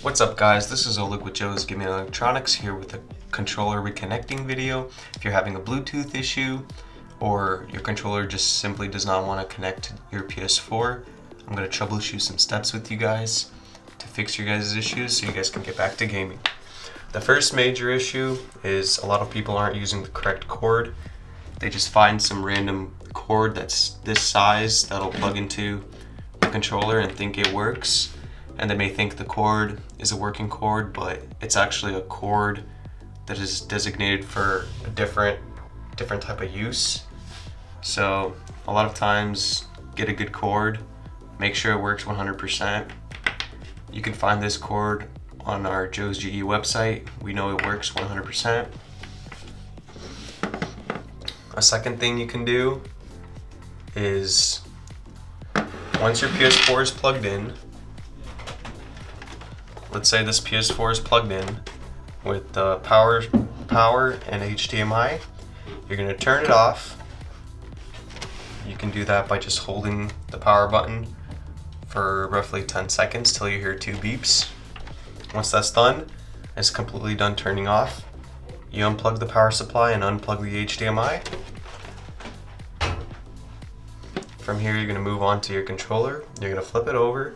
What's up guys, this is Oleg with Joe's Gaming Electronics here with a controller reconnecting video. If you're having a Bluetooth issue or your controller just simply does not want to connect to your PS4, I'm going to troubleshoot some steps with you guys to fix your guys' issues so you guys can get back to gaming. The first major issue is a lot of people aren't using the correct cord. They just find some random cord that's this size that'll plug into the controller and think it works. And they may think the cord is a working cord, but it's actually a cord that is designated for a different type of use. So a lot of times, get a good cord, make sure it works 100%. You can find this cord on our Joe's GE website. We know it works 100%. A second thing you can do is, once your PS4 is plugged in, let's say this PS4 is plugged in with the power and HDMI, you're going to turn it off. You can do that by just holding the power button for roughly 10 seconds till you hear 2 beeps. Once that's done, it's completely done turning off. You unplug the power supply and unplug the HDMI. From here, you're going to move on to your controller. You're going to flip it over.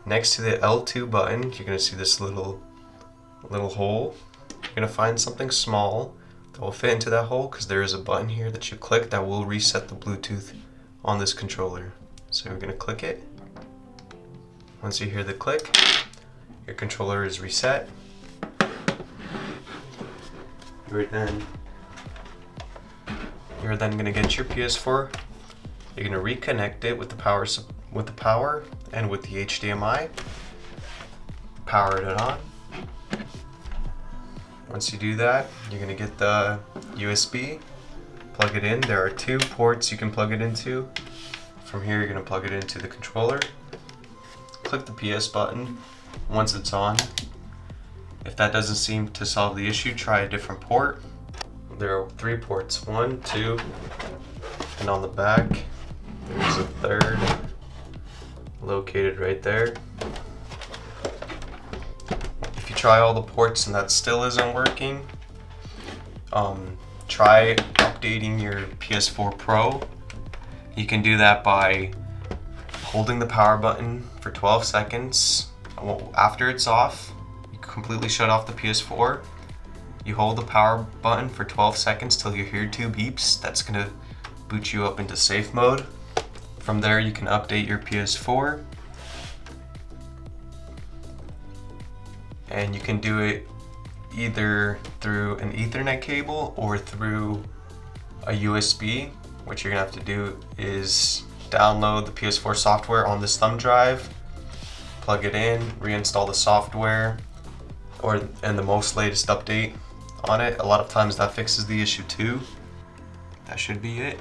Next to the L2 button, you're going to see this little hole. You're going to find something small that will fit into that hole, because there is a button here that you click that will reset the Bluetooth on this controller. So you're going to click it. Once you hear the click, your controller is reset. You're then going to get your PS4. You're going to reconnect it with the power and with the HDMI. Power it on. Once you do that, you're going to get the USB, plug it in. There are 2 ports you can plug it into. From here, you're going to plug it into the controller. Click the PS button once it's on. If that doesn't seem to solve the issue, try a different port. There are 3 ports, 1, 2, and on the back, there's a 3rd located right there. If you try all the ports and that still isn't working, try updating your PS4 Pro. You can do that by holding the power button for 12 seconds. After it's off, you completely shut off the PS4. You hold the power button for 12 seconds till you hear 2 beeps. That's going to boot you up into safe mode. From there, you can update your PS4. And you can do it either through an Ethernet cable or through a USB. What you're gonna have to do is download the PS4 software on this thumb drive, plug it in, reinstall the software, and the most latest update on it. A lot of times that fixes the issue too. That should be it.